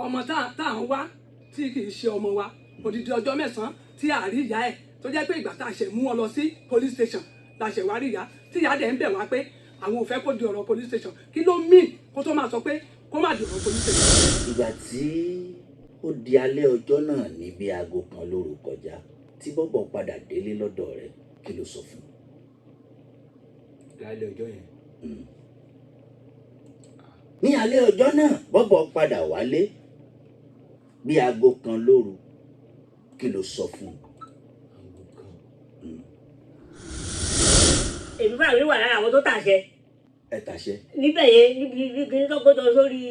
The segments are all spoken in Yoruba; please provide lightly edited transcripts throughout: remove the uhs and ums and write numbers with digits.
ọmọ tá à ń wá tí kì í ṣe ọmọ wa odidi ọjọ́ mẹ́sàn-án tí a rí ìyá ẹ̀ tó jẹ́ pé ìgbà tá a ṣe mú wọn lọ sí police station la ṣe wá rí ìyá tí ìyá dẹ̀ ń bẹ̀ wá pé àwọn ò fẹ́ kó di ọ̀rọ̀ police station kí ló mean kó tó máa sọ pé kó má di ọ̀rọ̀ police station. ìgbà tí ó di alẹ́ ọjọ́ náà ní bí aago kan lóru kọjá tí bọ́bọ̀ padà délé lọ́dọ̀ rẹ̀ kí ló sọ fún un. lálẹ́ ọjọ́ yẹn. ní alẹ́ ọjọ́ náà bọ́bọ̀ padà wálé bí aago kan lóru kí ló sọ fún un. èmi fúnra mi wà lára àwọn tó tàṣẹ. ẹ tàṣẹ. níbẹ̀ yẹn níbi tó gbọ́dọ̀ sórí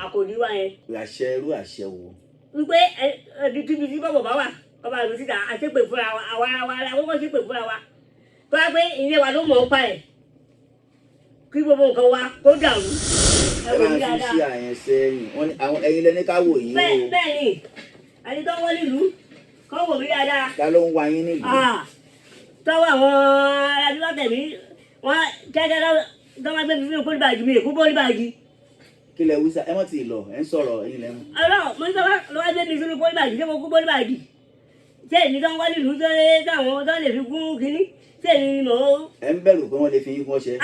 àkòrí wa yẹn. àṣẹ irú àṣẹ wo. wípé ẹbí tíbi tí bọ́bọ̀ bá wà ọba àlù síta àṣepè fúnra wa àwa àkọ́kọ́ ṣépè fúnra wa tó wá pé ilé wa ló mọ̀ ń pa ẹ̀ kí gbogbo nǹkan wa kó dàrú. ẹ máa fi ṣe àyẹn sẹ́yìn wọn ni àwọn ẹ̀yin lẹni ká wò yín o. bẹ́ẹ̀ ni àti tó wọ́n nílùú kọ́ wò mí dáadáa. ta ló ń wá yín nílùú. tọ́wọ́ àwọn adúlọ́tẹ̀mí wọ́n kẹ́kẹ́ tó máa gbé mi fún pólíbàgì mi èkó pólíbàgì. kí lẹ wí sá ẹ mọ̀ tí ì lọ ẹ ń sọ̀rọ̀ ẹ̀yin lẹ́nu. ọlọ́run mo ní sọ ló wá gbé mi fún pólíbàgì ṣé mo kú pólíbàgì ṣé èmi tó ń wá nílùú tó táwọn tó lè fi gún kínní ṣé èmi ni mò ń. ẹ ń bẹ̀rù pé wọ́n lè fi yín kún ọṣẹ.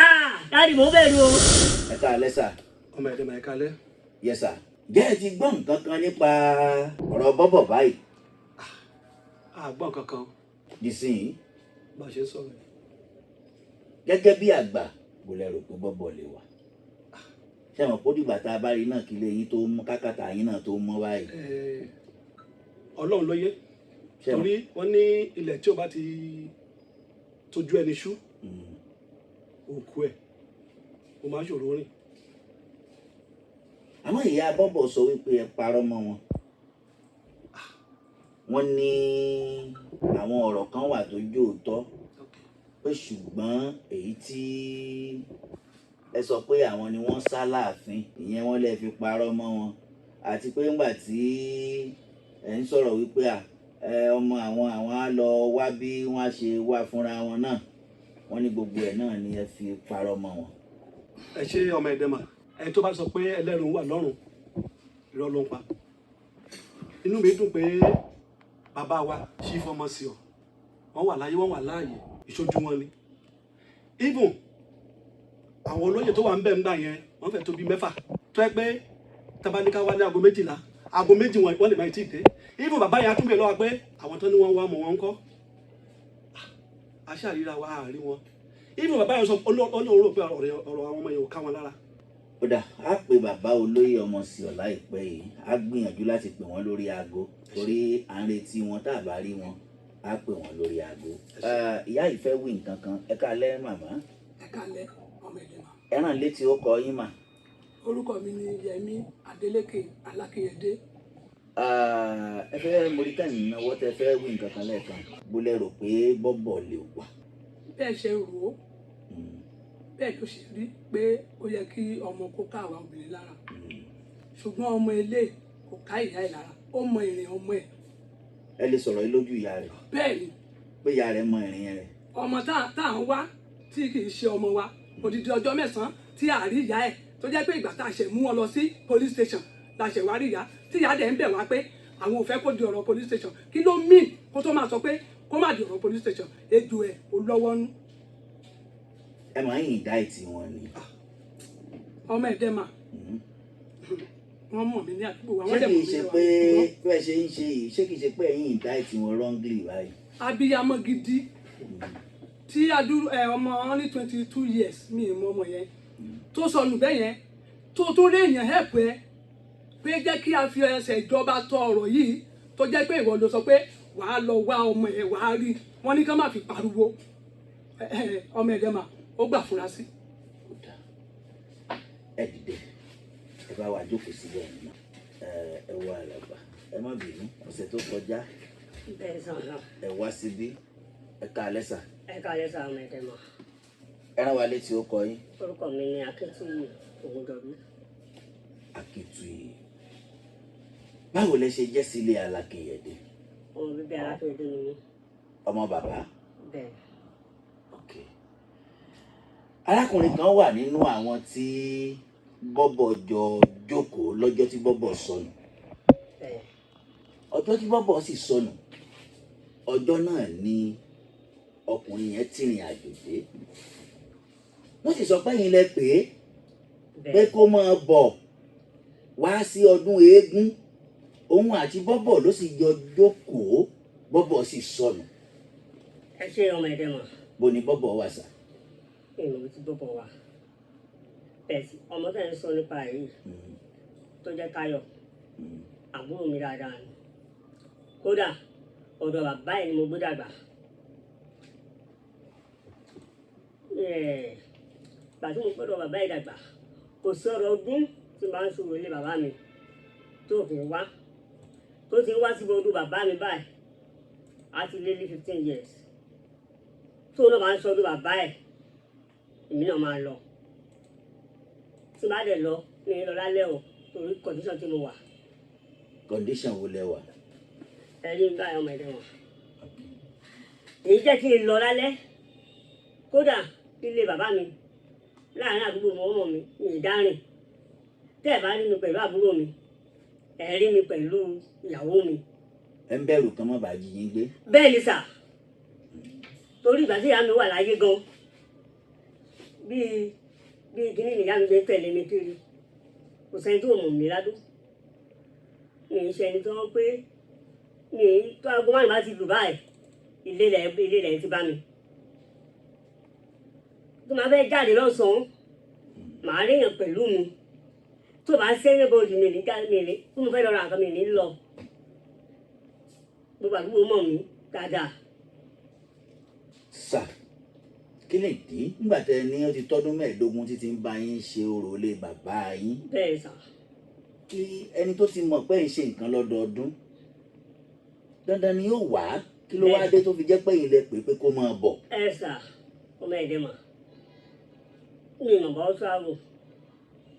dáàdì mò ń bẹ̀rù o. ẹ káalẹ́ sà. ọmọ ẹ̀dẹ̀ máa kalẹ̀. Yes sir. Jẹ́ ẹ ti gbọ́ nǹkan kan nípa ọ̀rọ̀ bọ́bọ̀ báyìí. àgbọ̀n kankan. Nísìnyí. bá a ṣe ń sọ̀rọ̀. Gẹ́gẹ́ bí àgbà mo lè rò pé bọ́bọ̀ lè wà. Ṣé àwọn pọ́dìgbà tá a bá rí náà kí ilé yín tó mú kákàtà yín náà tó mọ́ báyìí. Ọlọ́run ló yé torí wọ́n ní ilẹ̀ tí ó bá ti tójú ẹni ṣú òkú ẹ̀ ó máa ṣòro rìn. Àmọ́ ìyá bọ́bọ̀ sọ wípé ẹ parọ́ mọ́ wọn. Wọ́n ní àwọn ọ̀rọ̀ kan wà tó jóòtọ́ pé ṣùgbọ́n èyí tí ẹ sọ pé àwọn ni wọ́n sá láàfin ìyẹn wọ́n lè fi parọ́ mọ́ wọn àti pé ńgbà tí ẹ ń sọ̀rọ̀ wípé ọmọ àwọn á lọ wá bí wọ́n á ṣe wá fúnra wọn náà wọ́n ní gbogbo ẹ̀ náà ni ẹ fi parọ́ mọ́ wọn. ẹ ṣe ọmọ ẹ̀dẹ̀ mà ẹni tó bá sọ pé ẹlẹ́rù wà lọ́rùn irọ́ ló ń pa inú mi dùn pé bàbá wa ṣí fọmọ sí ọ wọ́n wà láyé wọ́n wà láàyè ìṣojú wọn ni even àwọn olóyè tó wà ń bẹ̀ ń gbà yẹn wọ́n fẹ́ tó bí 6 tó ẹ pé tabaníká wá ní aago 12 aago 2 wọ́n lè máa tí ì dé even bàbá yẹn atúbẹ̀ lọ́wọ́ pé àwọn tó ní wọ́n wá mọ̀ wọ́n ń kọ́ aṣáàríra wa àárín wọn even bàbá yẹn sọ olóòrò rò pé ọ̀rọ̀ àwọn ọmọ yẹn ò ká wọn lára. Ó dà á pe bàbá olóyè ọmọ sí ọ láìpẹ́ yìí á gbìyànjú láti pè wọ́n lórí aago torí à ń retí wọn tá a bá rí wọn á pè wọ́n lórí aago. Ìyá yìí fẹ́ wí nǹkan kan ẹ káalẹ́ màmá. ẹ káalẹ́ ọmọ ẹ̀dẹ̀ mà. ẹ ràn létí ó kọ yín mà. orúkọ mi ni Yẹmí Adélékè Alákìyẹdé. Ẹ fẹ́ mọ̀ríkàní náwó tẹ fẹ́ wí nǹkan kan lẹ́ẹ̀kan bó lẹ rò pé bọ́bọ̀ lè wà. bẹ́ẹ̀ ṣe rò ó bẹ́ẹ̀ ló ṣe rí pé ó yẹ kí ọmọ kó ká àwa obìnrin lára ṣùgbọ́n ọmọ ilé kò ká ìyá ẹ̀ lára ó mọ ìrìn ọmọ ẹ̀. ẹ lè sọ̀rọ̀ yìí lójú ìyá rẹ̀. bẹ́ẹ̀ ni. pé ìyá rẹ̀ mọ ìrìn rẹ̀. ọmọ tá à ń wá tí kì í ṣe ọmọ wa odidi ọjọ́ mẹ́sàn-án tí a rí ìyá ẹ̀ tó jẹ́ pé ìgbà tá a ṣe mú wọn lọ sí police station la ṣe wá rí ìyá tí ìyá dẹ̀ ń bẹ̀ wá pé àwọn ò fẹ́ kó di ọ̀rọ̀ police station kí ló mean kó tó máa sọ pé kó má di ọ̀rọ̀ police station ejò ẹ̀ ò lọ́wọ́ nú. ẹ máa ń yìn dá ìtì wọn ni. ọmọ ẹ̀dẹ̀ mà wọ́n mọ̀ mí ní àdúgbò wa. ṣé kìí ṣe pé bẹ́ẹ̀ ṣe ń ṣe yìí ṣé kìí ṣe pé ẹ̀yin ìdá ìtì wọn wrongly báyìí. abiyamọ gidi tí ọmọ only 22 years mi ì mọ ọmọ yẹn tó sọnù bẹ́ẹ̀ yẹn tó tún rí èèyàn help ẹ pé jẹ́ kí a fi ẹsẹ̀ ìjọba tọ ọ̀rọ̀ yìí tó jẹ́ pé ìwọ ló sọ pé wàá lọ wá ọmọ ẹ̀ wàá rí wọn ní ká má fi pariwo ọmọ ẹ̀dẹ̀ mà ó gbà fúnra sí. ẹ dìde ẹ bá wa jókòó síbẹ̀ nínú ẹ wọ àlàgbà ẹ má bínú ọ̀sẹ̀ tó kọjá ẹ wá síbí ẹ káalẹ́ sà. ẹ káalẹ́ sà ọmọ ẹ̀dẹ̀ mà. ẹ rán wa létí ó kọ yín. orúkọ mi ni Akíntóyè Ògúndọ̀bí. Akíntóyè báwo lẹ ṣe jẹ́ sílé Alákìyẹdé. ọmọ bíbí Alákìyẹdé ni mí. ọmọ bàbá. bẹ́ẹ̀. arákùnrin kan wà nínú àwọn tí bọ́bọ̀ jọ jókòó lọ́jọ́ tí bọ́bọ̀ sọnù ọjọ́ tí bọ́bọ̀ sì sọnù ọjọ́ náà ni ọkùnrin yẹn tìrìn àjò dé wọ́n sì sọ pé yín lẹ pé kó máa bọ̀ wá sí ọdún eégún òun àti bọ́bọ̀ ló sì jọ jókòó bọ́bọ̀ sì sọnù. ẹ ṣe ọmọ ẹ̀dẹ̀ mọ̀. bó ni bọ́bọ̀ wà sà. èèyàn ti bọ́bọ̀ wà bẹ́ẹ̀ ọmọ tẹ̀ ń sọ nípa yìí tó jẹ́ Táyọ̀ àbúrò mi dáadáa ni kódà ọ̀dọ̀ bàbá ẹ̀ ni mo gbé dàgbà gbà tí mo gbọ́dọ̀ bàbá ẹ̀ dàgbà kò sí ọ̀rọ̀ ọdún tí màá ń sọ̀rọ̀ ilé bàbá mi tó fi wá tó ti wá síbi ọdún bàbá mi báyìí á ti lé ní 15 years tó náà máa ń sọ ọdún bàbá ẹ̀ èmi náà máa lọ tí bá dẹ̀ lọ ní lọ lálẹ́ o torí condition tí mo wà. condition wo lẹ wà. ẹni ń bá ọmọ ẹ̀dẹ̀ wọn. èyí jẹ́ kí n lọ lálẹ́ kódà ilé bàbá mi láàrin àdúgbò ọmọ mi ní ìdárìn tẹ́ ẹ̀ bá rí mi pẹ̀lú àbúrò mi ẹ̀ rí mi pẹ̀lú ìyàwó mi. ẹ ń bẹ̀rù kan mọ́ bàá jí yín gbé. bẹ́ẹ̀ ni sà torí ìgbà tí ìyá mi wà láyé gan bíi kíní nìyá mi ṣe tẹ̀lé mi kiri kò sẹ́ni tó mọ̀ mí ládùn mi ń ṣe ẹni tó ń pé mi tó aago márùn bá ti lù báyìí ilé rẹ̀ ti bá mi tó máa fẹ́ jáde lọ́sàn-án màá ríyàn pẹ̀lú mi tó bá sẹ́yìn bọ́ọ̀dù mi ní jáde mi ní tó mo fẹ́ lọ ra nǹkan mi ní lọ gbogbo àdúgbò mọ̀ mí dáadáa. sà kí lè dé nígbà tẹ ní ó ti tọ́dún mẹ́ẹ̀ẹ́dógún títí ń bá yín ṣe orò ilé bàbá yín. bẹ́ẹ̀ sà. kí ẹni tó ti mọ̀ pé ń ṣe nǹkan lọ́dọọdún dandan ni yóò wá kí ló wá dé tó fi jẹ́ pé yín lẹ pè kó máa bọ̀. ẹ sà ọmọ ẹ̀dẹ̀ mà mi ìmọ̀ bá ṣáàrù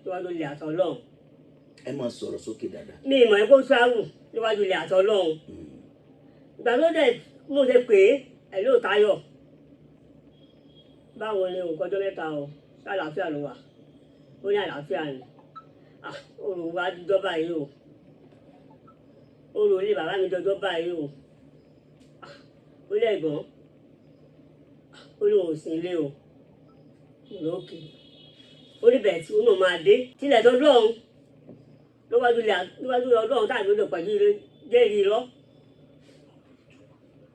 níwájú ilé àtọ̀ ọlọ́run. ẹ máa sọ̀rọ̀ sókè dáadáa. mi ìmọ̀ ẹ̀kọ́ ṣáàrù níwájú ilé àtọ̀ ọlọ́run. ìgbà tó dẹ̀ mo ṣe pé ẹ̀ ló Táyọ̀ báwo ni nǹkan ọjọ́ mẹ́ta o ṣàlàáfíà ló wà ó ní àlàáfíà ni òrùn wa dídọ́ báyìí o òrùn ilé bàbá mi dọjọ́ báyìí o ó lẹ́gbọ́n ó ní òun sí ilé o lókè ó ní bẹ̀rẹ̀ tí ó náà máa dé tilẹ̀ tó lọ́hùn níwájú ọlọ́run tàbí ó lè pẹ̀lú jẹ́rìí lọ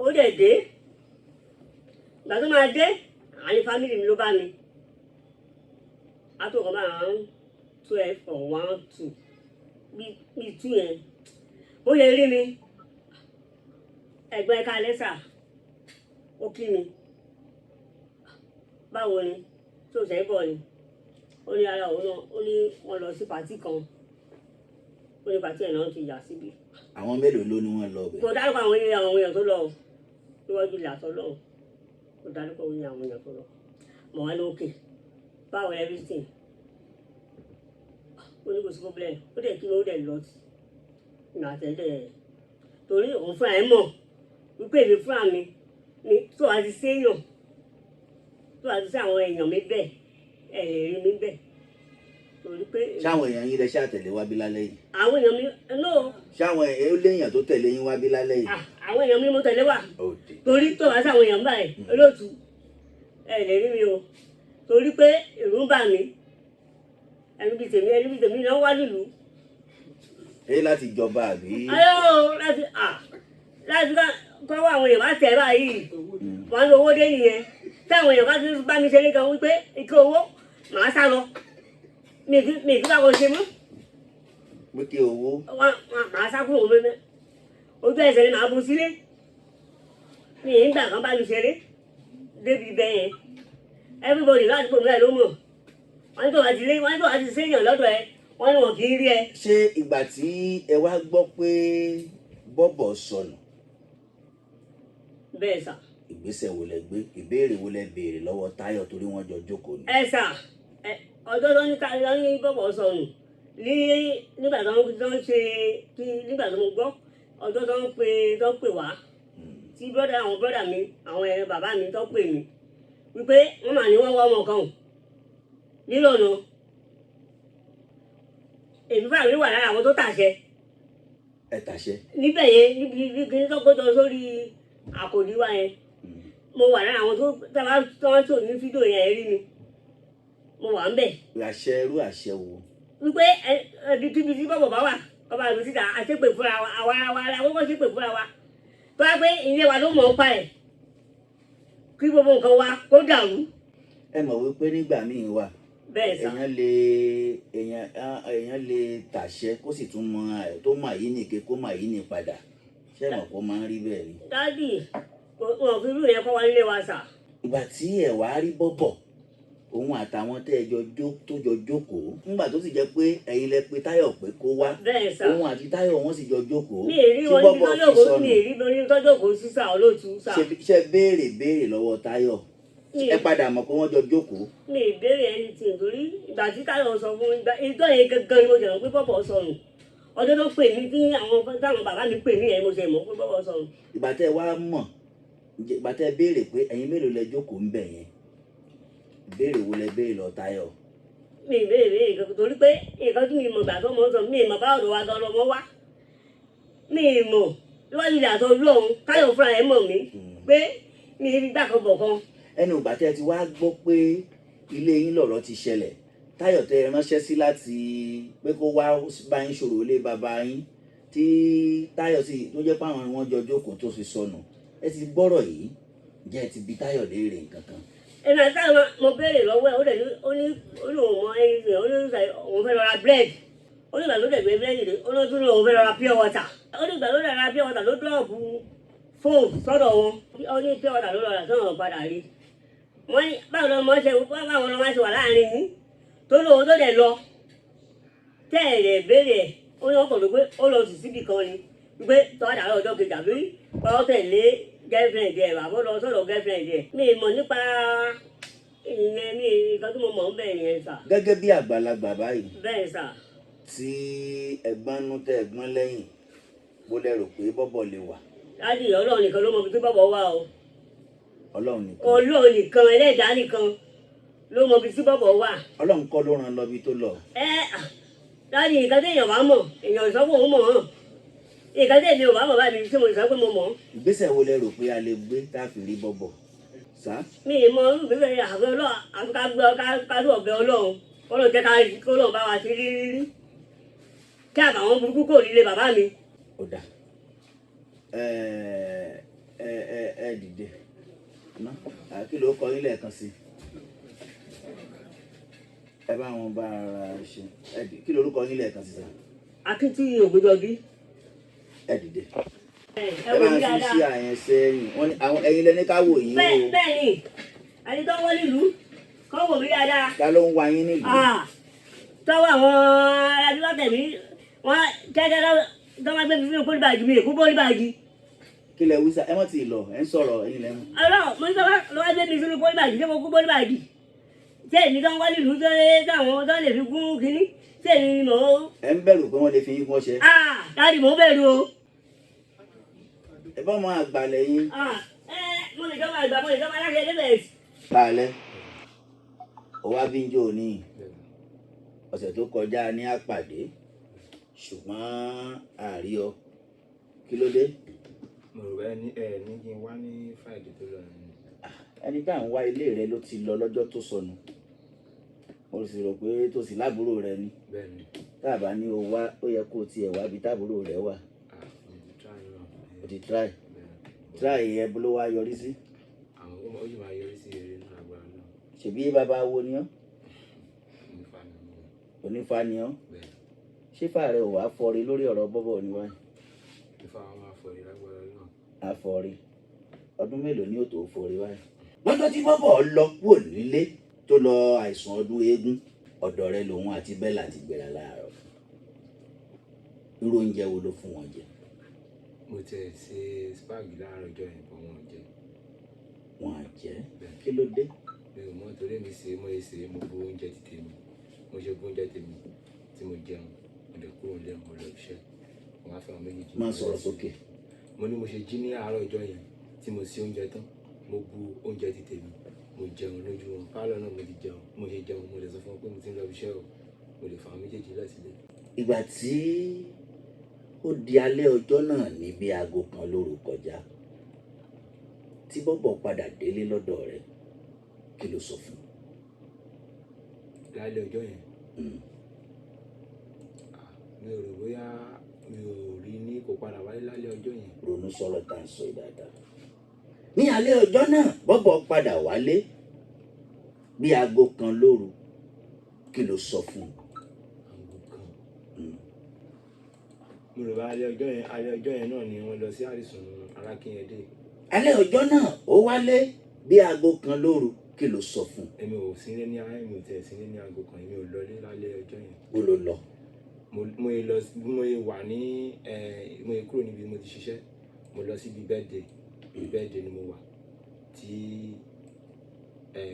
ó dẹ̀ dé ìgbà tó máa dé àní fámìlì mi ló bá mi àtòkọ́ máa ń 12 or 1 2 bí 2 yẹn ó lè rí mi ẹ̀gbọ́n ẹ̀ka lẹ́sà ó kí mi báwo ni tó ṣe é bọ̀ ni ó ní ara òun náà ó ní wọ́n lọ sí pàtí kan ó ní pàtí ẹ̀ náà ti yà síbi. àwọn mélòó ló ní wọ́n lọ bẹ̀. kò dárúkọ àwọn èèyàn tó lọ níwájú ilé àtọ́ lọ́hùn kò dárúkọ àwọn èèyàn tó lọ mọ̀ wá lókè báwo everything ó ní kò sí problem ó dẹ̀ kí ló dẹ̀ lọ sí ìgbà àtẹ̀dẹ̀ torí òun fúnra ẹ̀ mọ̀ wípé èmi fúnra mi ni tó a ti séèyàn tó a ti sí àwọn èèyàn mi bẹ́ẹ̀ ẹ̀ lè rí mi bẹ́ẹ̀ torí pé. ṣáwọn èèyàn yín lẹ ṣáà tẹ̀lé wá bí lálẹ́ yìí. àwọn èèyàn mi no. ṣáwọn èèyàn léèyàn tó tẹ̀lé yín wá bí lálẹ́ yìí. àwọn èèyàn mi mo tẹ̀lé wá torí tó wá sáwọn èèyàn báyìí olóòtú ẹ̀ lè rí mi o torí pé èrò ń bà mí ẹni bíi tèmi náà wá nílùú. èyí láti jọba àbí. ayọ̀ láti kọ́wọ́ àwọn èèyàn bá tẹ̀ báyìí wọ́n lo owó dé nìyẹn táwọn èèyàn bá ti bá mi ṣe ní kan wípé ike owó màá sá lọ mi ì bá wọn ṣe mọ́. pé kí owó. màá sá kúrò mẹ́mẹ́ ojú ẹsẹ̀ ni màá bu sílé mi ì ń gbà kan bá mi ṣeré débi bẹ́ẹ̀ yẹn everybody láti pò mí ló mọ̀ wọ́n ní tó wá ti séèyàn lọ́dọ̀ ẹ wọ́n ní wọn kì í rí ẹ. ṣé ìgbà tí ẹ wá gbọ́ pé bọ́bọ̀ sọnù. bẹ́ẹ̀ sà. ìgbésẹ̀ wo lẹ gbé ìbéèrè wo lẹ béèrè lọ́wọ́ Táyọ̀ torí wọ́n jọ jókòó ni. ẹ sà ọjọ́ tó ní Táyọ̀ ní bọ́bọ̀ sọnù nígbà tó ń ṣe nígbà tó ń gbọ́ ọjọ́ tó ń pè wá tí àwọn bọ́dà mi àwọn ẹ̀rọ bàbá mi tó pè mí wípé wọ́n mà ní wọ́n wá ọmọ kan nílòna èmi bá rí wà lára àwọn tó tàṣẹ ẹ tàṣẹ. níbẹ̀ yẹn níbi kí n tó gbọ́dọ̀ sórí àkòrí wa yẹn mo wà lára àwọn tó wá tó ní fídíò yẹn rí mi mo wà ń bẹ̀. àṣẹ irú àṣẹ wo. wípé ẹbí tíbi tí bọ́bọ̀ bá wà ọba àgbẹ̀ síta àṣepè fúnra wa àwa ara wa àkókò ṣépè fúnra wa tó wá pé ilé wa ló mọ̀ ọ́ pa ẹ̀ kí gbogbo nǹkan wa kó dàrú. ẹ mọ̀ wípé nígbà míì wà bẹ́ẹ̀ sà èèyàn lè tàṣẹ kó sì tún mọ tó mà yí nìke kó mà yí nì padà ṣé mọ̀ kó máa ń rí bẹ́ẹ̀ ni. dádì wọn fi irú yẹn kọ́ wa nílé wa sà. ìgbà tí ẹ wá rí bọ́bọ̀ òun àtàwọn tẹ́ ẹ tó jọ jókòó nígbà tó sì jẹ́ pé ẹ̀yin lẹ pé Táyọ̀ pé kó wá òun àti Táyọ̀ wọ́n sì jọ jókòó tí bọ́bọ̀ fi sọnù. mi ì rí wọn ní tọ́jọ́kòó sí sà olóòtú sà. ṣe béèrè lọ́wọ́ Táyọ̀ ẹ padà mọ̀ pé wọ́n jọ jókòó. mi ì béèrè ẹni tí nítorí ìgbà tí Táyọ̀ sọ fún ìjọ yẹn gangan ni mo jẹ̀rọ pé bọ́bọ̀ sọnù ọdún tó pè mí tí táwọn bàbá mi pè mí yẹn mo ṣe mọ̀ pé bọ́bọ̀ sọnù. ìgbà tẹ́ wá mọ̀ ìgbà tẹ́ béèrè pé ẹ̀yin mélòó lẹ jókòó ń bẹ̀ yẹn béèrè wo lẹ béèrè lọ Táyọ̀. mi ì béèrè nǹkan torí pé nǹkan tí mi mọ̀ gbà tó mọ̀ sọ mi ì mọ̀ bá ọ̀dọ̀ wa gan lọ́mọ wá mi ì mọ̀ lọ́wọ́ ilé àtọ́ lóhun Táyọ̀ fúnra ẹ̀ mọ̀ mí pé mi ì rí gbà kan bọ̀ kan. ẹnu ìgbà tẹ́ ti wá gbọ́ pé ilé yín lọ̀rọ̀ ti ṣẹlẹ̀ Táyọ̀ tẹ́ ránṣẹ́ sí láti pé kó wá bá yín ṣòro ilé bàbá yín tí Táyọ̀ sì tó jẹ́ páwọn wọn jọ jókòó tó fi sọnù ẹ ti gbọ́rọ̀ yìí jẹ́ ti bi Táyọ̀ léèrè nǹkan kan. ẹnì àti táwọn mo béèrè lọ́wọ́ ẹ̀ ó ní òun mọ ẹni sìn ó ní òun fẹ́ lọ ra búrẹ́dì ó ní ìgbà ló dẹ̀ gbé búrẹ́dì dé ó ní òun fẹ́ lọ ra pure water ó ní ìgbà ló dẹ̀ ra pure water ló dọ́ọ̀bù fóònù sọ́dọ̀ wọn ó ní pure water ló lọ rà sọ́dọ̀ padà rí wọ́n ní báwo ló mọ̀ ṣe báwo ló máa ṣe wà láàrin yín tó lóun tó dẹ̀ lọ tẹ́ ẹ̀ lè béèrè ẹ̀ ó ní ọkọ̀ ló pé ó lọ sí síbì kan ni wípé tọ́jà lọ́jọ́ kejì àbí ọ tẹ̀lé girlfriend ẹ̀ bàbá lọ sọ̀rọ̀ girlfriend ẹ̀ mi mọ̀ nípa ìyẹn mi nǹkan tí mo mọ̀ ń bẹ̀ yẹn sà. gẹ́gẹ́ bí àgbàlagbà báyìí. bẹ́ẹ̀ sà. tí ẹ̀gbọ́n nú tẹ ẹ̀gbọ́n lẹ́yìn bó lẹ rò pé bọ́bọ̀ lè wà. láti Ọlọ́run nìkan ló mọ ibi tí bọ́bọ̀ wà o. Ọlọ́run nìkan. Ọlọ́run nìkan ẹlẹ́dàá nìkan ló mọ ibi tí bọ́bọ̀ wà. Ọlọ́run kọ́ ló ràn lọ ibi tó lọ. láti nǹkan tí èèyàn bá mọ̀ èèyàn ìsọ́kùn òun mọ̀ hàn nǹkan tí èmi ò bá mọ̀ báyìí tí mo sọ pé mo mọ̀. ìgbésẹ̀ wo lẹ rò pé a lè gbé tá a fi rí bọ́bọ̀ sá. mi ì mọ irú ìgbésẹ̀ yẹn àfẹ́ Ọlọ́run àfi ká tó ọ̀bẹ Ọlọ́run Ọlọ́run jẹ́ kó lọ́n bá wa sí rírí kí àbàwọn burúkú kò nílé bàbá mi. ó dà ẹ dìde kí ló kọ yín lẹ́ẹ̀kan sí ẹ bá wọn bá ara ṣe kí lorúkọ yín lẹ́ẹ̀kan sí sá. Akíntúyì Ògúnjọbí. ẹ dìde ẹ bá ń fi ṣe àyẹn sẹ́yìn wọn ni àwọn ẹ̀yin lẹni ká wò yín o. bẹ́ẹ̀ ni ẹni tó wọ́n nílùú kọ́ wò mí dáadáa. ta ló ń wá yín nílùú. tọ́wọ́ àwọn adúlọ́tẹ̀mí wọ́n kẹ́kẹ́ tọ́wọ́ gbé fífi pólíbàgì mi èkó pólíbàgì. kí lẹ wí sá ẹ mọ̀ tí ì lọ ẹ ń sọ̀rọ̀ ẹ̀yin lẹ́nu. ọlọ́run mo ní tọ́wọ́ gbé mi fífi pólíbàgì ṣé mo kú pólíbàgì ṣé èmi tó ń wá nílùú tó táwọn tó lè fi gún kínní ṣé èmi ni mò ń. ẹ ń bẹ̀rù pé wọ́n lè fi yín kún ọṣẹ. dáàdì mò ń bẹ̀rù o. ẹ bá máa gbà lẹ́yìn. mo lè jọba àgbà mo lè jọba aláṣẹ ẹlẹ́bẹ̀ẹ́. lálẹ́ òwò abíjọ́ ní ọ̀sẹ̀ tó kọjá ní àpàdé ṣùgbọ́n àárí ọ kí ló dé. mo rò bẹ́ẹ̀ ní kí n wá ní Friday tó lọ nínú. ẹni tá à ń wá ilé rẹ ló ti lọ lọ́jọ́ tó sọnù mo sì rò pé tó sì láàbúrò rẹ ni tá a bá ní o wá ó yẹ kó o tiẹ̀ wá bí táàbúrò rẹ wà. o ti try ẹ bó ló wá yọrí sí. àwọn ó yìí máa yọrí sí eré náà agbára náà. ṣèbí bàbá wo ni ọ́ onífà ni ọ́ ṣé fà rẹ ò wá fọre lórí ọ̀rọ̀ bọ́bọ̀ ni wáyé. ìfà àwọn máa fọre lágbára náà. àfọre ọdún mélòó ni ó tó fọre wáyé. lọ́jọ́ tí bọ́bọ̀ lọ kúrò nílé tó lọ àìsàn ọdún eégún ọ̀dọ̀ rẹ lòun àti Bella ti gbéra láàárọ̀ irú oúnjẹ wo ló fún wọn jẹ. mo tẹ̀ ṣe spagi láàárọ̀ ọjọ́ yẹn bọ́ wọn jẹ. wọn à jẹ kí ló dé. mi ò mọ torí mi ṣe mo ṣe mo bu oúnjẹ ti tèmi mo ṣe bu oúnjẹ tèmi tí mo jẹun mo lè kúrò lé mo lọ iṣẹ́ wọn á fẹ́ wọn méjì. má sọ̀rọ̀ sókè. mo ní mo ṣe jí ní àárọ̀ ọjọ́ yẹn tí mo ṣe oúnjẹ tán mo bu oúnjẹ ti tèmi mo jẹun lójú wọn pálọ̀ náà mo ti jẹun mo ṣe jẹun mo lè sọ fún wọn pé mo ti ń lọ iṣẹ́ o mo lè fa àwọn méjèèjì lọ sílé. ìgbà tí ó di alẹ́ ọjọ́ náà ní bí aago kan lóru kọjá tí bọ́bọ̀ padà délé lọ́dọ̀ rẹ̀ kí ló sọ fún lálẹ́ ọjọ́ yẹn un? mi ò rò bóyá mi ò rí ní kó padà wálé lálẹ́ ọjọ́ yẹn. Ronú sọ̀rọ̀ tá à ń sọ yìí dáadáa. Ní alẹ́ ọjọ́ náà bọ́bọ̀ padà wálé bí aago kan lóru kí ló sọ fún un? Aago kan. Mo rò bá alẹ́ ọjọ́ yẹn náà ni wọ́n lọ sí àrísùn Alákínyẹdé. Alẹ́ ọjọ́ náà ó wálé bí aago kan lóru kí ló sọ fún un? Èmi ò sílé ní ayé mi ò tẹ̀ sílé ní aago kan, èmi ò lọlé lálẹ́ ọjọ́ yẹn. Ó ló lọ. Mo yẹ wà ní mo yẹ kúrò níbi mo ti ṣiṣẹ́, mo lọ síbi birthday ni mo wà tí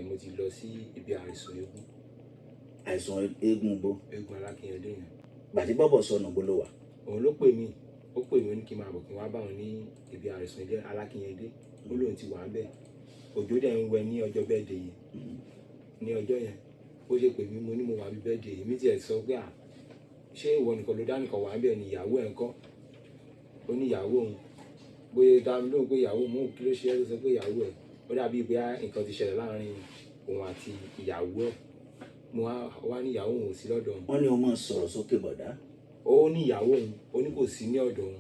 mo ti lọ sí ibi àìsàn eégún. Àìsàn eégún bo. Eégún Alákínyẹdé yẹn. Gbàtí bọ́bọ̀ sọnù bó ló wà. Òun ló pè mí ó ní kí n máa bọ̀ kí n wá bá wọn ní ibi àìsàn ilé Alákínyẹdé. Ó lóun ti wà ń bẹ̀. Òjò dẹ̀ ń wẹ ní ọjọ́ birthday yẹn. Ní ọjọ́ yẹn ó ṣe pè mí, mo ní mo wà bí birthday yìí. Mi tiẹ̀ sọ pé ṣé ìwọ nìkan ló dá nìkan wà ń bẹ̀ ni ìyàwó ẹ̀ ń kọ́? Ó ní ìyàwó òun. Bóyá dá mi lóhùn pé ìyàwó òun kí ló ṣe é ló sọ pé ìyàwó ẹ̀. Ó dàbí pé nǹkan ti ṣẹlẹ̀ láàrin òun àti ìyàwó ẹ̀. Mo wá ní ìyàwó òun ò sí lọ́dọ̀ òun. Wọ́n ní o máa sọ̀rọ̀ sókè bọ̀dá. Ó ní ìyàwó òun, ó ní kò sí ní ọ̀dọ̀ òun.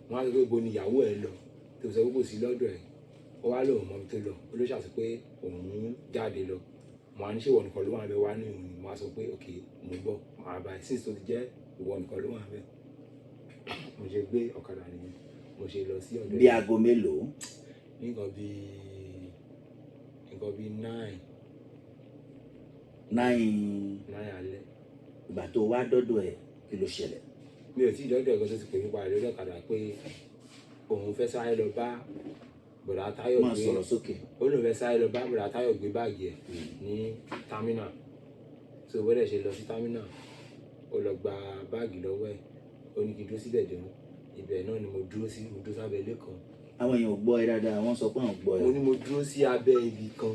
Wọ́n á sọ pé bo ni ìyàwó ẹ̀ lọ tó sọ pé kò sí lọ́dọ̀ ẹ̀. Ó wá lóun mọ̀ mi tó lọ. Ó ló ṣàṣọ pé òun jáde lọ. Mo á ní ṣé ìwọ nìkan ló wà bẹ́ẹ̀ wá ní òun ni. Mo á sọ pé ok mo ń bọ̀ màá bá ẹ since tó ti jẹ́ ìwọ nìkan ló wà bẹ́ẹ̀. Mo ṣe gbé ọ̀kadà nìyẹn. Mo ṣe lọ sí ọ̀dọ̀ Bí aago mélòó? ní nǹkan bí 9 alẹ́. Ìgbà tó wá dọ́dọ̀ ẹ̀ kí ló ṣẹlẹ̀? Mi ò tí ì dọ́dọ̀ ẹ̀gọ́ tó ti pè mí padà lórí ọ̀kadà pé òun fẹ́ sáré lọ bá bọ̀dá Táyọ̀ Máa gbé. sọ̀rọ̀ sókè. Ó lóun fẹ́ sáré lọ bá bọ̀dá Táyọ̀ gbé báàgì ẹ̀ ní terminal. So bọ́dẹ̀ ṣe lọ sí terminal, ó lọ gba báàgì lọ́wọ́ ẹ̀. Ó ní kí n dúró síbẹ̀ dẹ̀mú. Ibẹ̀ náà ni mo dúró sábẹ́ ilé kan. Àwọn èèyàn ò gbọ́ ẹ dáadáa, wọ́n sọ pé àwọn gbọ́ ẹ. Mo ní mo dúró sí abẹ́ ibi kan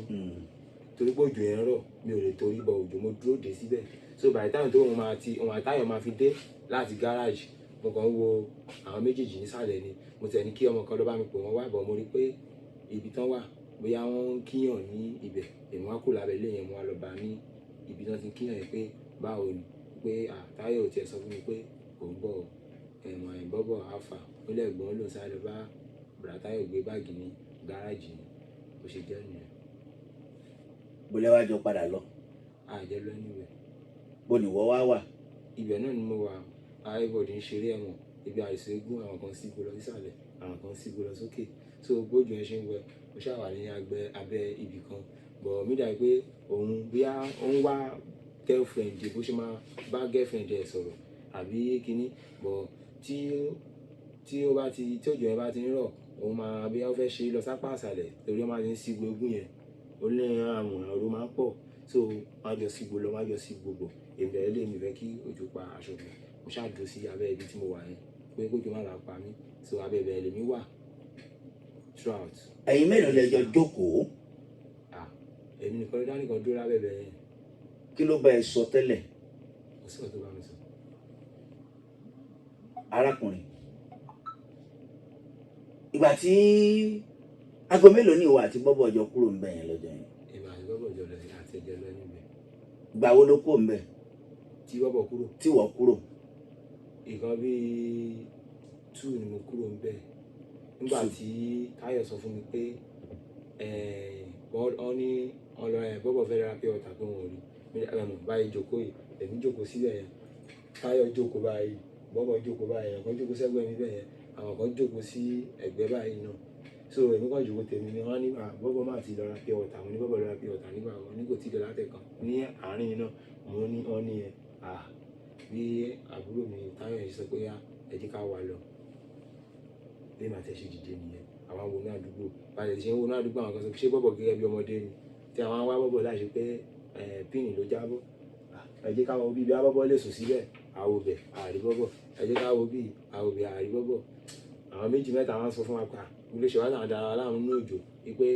torí pé òjò yẹn rọ̀, mi ò lè torí bọ òjò, mo dúró dé síbẹ̀. So by the time tó òun àtàyọ̀ máa fi dé láti garage, mo kàn ń wo àwọn méjèèjì nísàlẹ̀ ni. Mo tẹ̀ ní kí ọmọ kan ló bá mi pè wọ́n wá, bọ̀ mo rí pé ibi tán wà bóyá wọ́n ń kíyàn ní ibẹ̀. Èmi wá kúrò lábẹ́ ilé yẹn, mo wá lọ bá ní ibi tán ti ń kíyàn yẹn pé báwo ni, pé Táyọ̀ ò tiẹ̀ sọ fún mi pé òun bọ̀ bọ́bọ̀ alpha. Ó lẹ́gbọ̀n ló ń sáré lọ bá bọ̀dá Táyọ̀ gbé báàgì ní gáràjì ni. Bó ṣe jẹ́ nìyẹn. Bó lẹ wá jọ padà lọ? Àjẹ́ lọ níbẹ̀. Bó ni ìwọ wá wà? Ibẹ̀ náà ni mo wà. Everybody ń ṣeré ẹ̀wọ̀n. Ibi àìsàn eégún, àwọn kan sígbó lọ sísàlẹ̀, àwọn kan sígbó lọ sókè. So bójú yẹn ṣe ń wẹ, mo ṣáà wà ní abẹ́ ibì kan. But mí dà pé òun bóyá ó ń wá girlfriend bó ṣe máa bá girlfriend ẹ̀ sọ̀rọ̀ àbí kíní. But tí òjò yẹn bá ti ń rọ̀, òun máa bí ó fẹ́ ṣe lọ sápá àṣàlẹ̀ torí ó máa ti ń sígbó eégún yẹn. Ó ní àwọn ọ̀rọ̀ máa ń pọ̀. So wọ́n á jọ sígbó lọ, wọ́n á jọ sígbó bọ̀. Èmi dẹ̀ lé mi fẹ́ kí òjò pa aṣọ mi. Mo ṣáà dúró sí abẹ́ ibi tí mo wà yẹn pé kójò má bàa pa mí. So abẹ́ ibẹ̀ lèmi wà throughout. Ẹ̀yin mélòó lẹ jọ jókòó? Èmi nìkan ló dá nìkan dúró lábẹ́ ibẹ̀ yẹn. Kí ló bá ẹ sọ tẹ́lẹ̀? Kò sí ọ̀tọ̀ tó bá mi sọ. Arákùnrin, ìgbà tí aago mélòó ni ìwọ àti bọ́bọ̀ jọ kúrò ńbẹ̀ yẹn lọ́jọ́ yẹn? Èmi àti bọ́bọ̀ jọ lọ àti ẹ̀jẹ̀ lọ níbẹ̀. Ìgbà wo ló kúrò ńbẹ̀? Tí bọ́bọ̀ kúrò. Tí wọ́n kúrò? Nǹkan bíi 2 ni mo kúrò ńbẹ̀. Nígbà tí Táyọ̀ sọ fún mi pé wọ́n ní bọ́bọ̀ fẹ́ ra pé ọ̀tà tó wọ̀n rí. Báyìí jókòó yìí, èmi jókòó síbẹ̀ yẹn. Táyọ̀ jókòó báyìí, bọ́bọ̀ jókòó báyìí, àwọn kan jókòó sẹ́gbẹ̀ẹ́ mi bẹ́ẹ̀ yẹn, àwọn kan jókòó sí ẹ̀gbẹ́ báyìí náà. So èmi kàn jókòó tèmi ni wọ́n ní bọ́bọ̀ máa ti lọ ra pé ọ̀tà, mo ní bọ́bọ̀ lọ ra pé ọ̀tà nígbà wọn ní kò tí ì lọ látẹ̀kan. Ní àárín náà mo ní wọ́n ní bí àbúrò mi Táyọ̀ yìí sọ pé ẹ jẹ́ ká wá lọ. Bí màá tẹ̀ ṣe dìde nìyẹn. Àwọn wo ní àdúgbò. Báyìí ṣe ń wo ní àdúgbò, àwọn kan sọ pé ṣé bọ́bọ̀ gẹ́gẹ́ bí ọmọdé ni. Tí àwọn wá bọ́bọ̀ láì ṣe pé píìnì ló jábọ́. Ẹ jẹ́ ká wo bí bọ́bọ̀ lè sùn síbẹ̀, àwo bẹ̀ àrí bọ́bọ̀. Ẹ jẹ́ ká wo bí àwo bẹ̀ àrí bọ́bọ̀. Àwọn méjì mẹ́ta wọ́n sọ fún wa pé ilé ṣe wá náà dára láàmú ní òjò wípé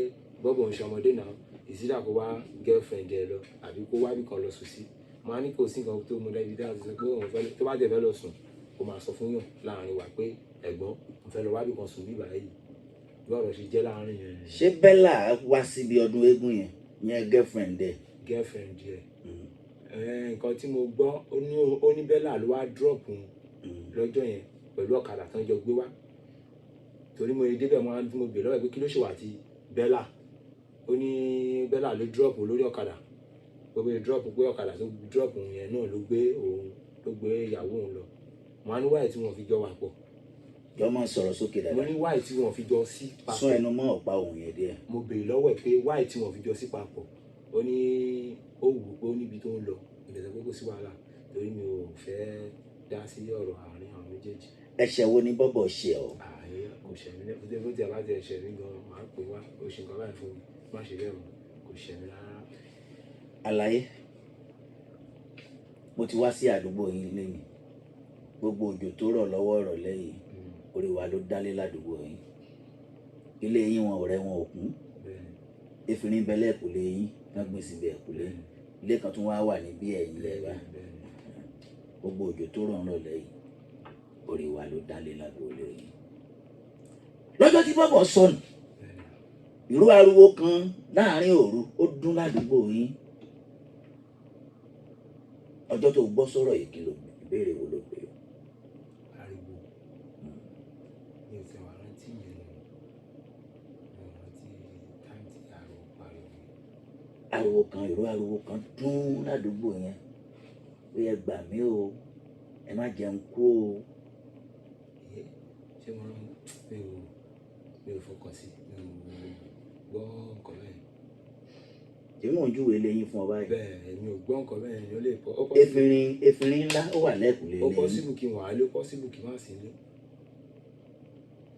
bọ́bọ̀ ń ṣe ọmọdé náà, ìsídà kó wá girlfriend ẹ lọ àbí kó wá bí kan lọ sùn sí. Mo á ní kò sí nǹkan tó mú lẹ́bi dáa ti sọ pé òun fẹ́ tó bá jẹ́ fẹ́ lọ sùn, kó máa sọ fún yàn láàrin wa pé ẹ̀gbọ́n mo fẹ́ lọ wábì kan sùn bíbá yìí bí ọ̀rọ̀ ṣe jẹ́ láàrin yẹn. ṣé Bella wá síbi ọdún eégún yẹn girlfriend ẹ̀. girlfriend yẹ nǹkan tí mo gbọ́ ó ní Bella ló wá drop lọ́jọ́ yẹn pẹ̀lú ọ̀kadà tán jọ gbé wá torí mo débẹ̀ mo bèèrè lọ́wọ́ pé kí ló ṣe wà àti Bella ó ní Bella ló drop lórí ọ̀kadà gbogbo drop pé ọ̀kadà tó drop yẹn náà ló gbé ìyàwó òun lọ mo á ní wáyé tí wọ́n fi jọ wà pọ̀. jọ máa sọ̀rọ̀ sókè dáadáa. mo ní wáyé tí wọ́n fi jọ sí papọ̀. sún ẹnu mọ́ ọ̀pá òun yẹn díẹ̀. mo bèèrè lọ́wọ́ ẹ̀ pé wáyé tí wọ́n fi jọ sí papọ̀ ó ní ó wù ú pé ó níbi tó ń lọ ìdẹ̀sẹ̀ pé kò sí wàhálà torí mi ò fẹ́ dá sí ọ̀rọ̀ àárín àwọn méjèèjì. ẹ̀ṣẹ̀ wo ni bọ́bọ̀ ṣe ọ́. ààyè kò ṣẹ̀mí lẹ́kùn tó tí a bá ti ẹ̀ṣẹ̀ mi gan máa pè wá ó ṣe nǹkan báyìí fún mi má ṣe bẹ́ẹ̀ mọ́ kò ṣẹ̀mí rárá. àlàyé mo ti wá sí àdúgbò yín lẹ́yìn gbogbo òjò tó rọ̀ lọ́wọ́ ìrọ̀lẹ́ yìí orí wa ló dálé ládùúgbò yín ilé yín wọn ọ̀rẹ́ wọn ò kún efirin bẹ́lẹ̀ ẹ̀kúlé yín wọ́n gbé síbi ẹ̀kúlé ilé kan tún wá wà níbí ẹ̀yìn lẹ́wà gbogbo òjò tó rọ̀ ńrọ̀lẹ́ yìí orí wa ló dálé ládùúgbò yín lọ́jọ́ tí bọ́bọ̀ sọnù ìró ariwo kan láàrin òru ó dún ládùúgbò yín ọjọ́ tó gbọ́ sọ̀rọ̀ yìí kí ló ìbéèrè wo ló pè é. ariwo mi ò tẹ̀wá rántí yẹn lọ mi ò rántí táǹtì ariwo pariwo. ariwo kan ìró ariwo kan dún ládùúgbò yẹn ó yẹ gbà mí o ẹ má jẹun kú o. ṣé mo mi ò fọkàn sí mi ò gbọ́ nǹkan bẹ́ẹ̀. tí mò ń júwèé lẹ́yìn fún ọ báyìí. bẹ́ẹ̀ èmi ò gbọ́ nǹkan bẹ́ẹ̀ ni ó lè pọ̀. efirin ńlá ó wà lẹ́kùnlé ó lẹ́yìn. pọ́sibù kí wọ́n á lé pọ́sibù kí wọ́n á sí ilé.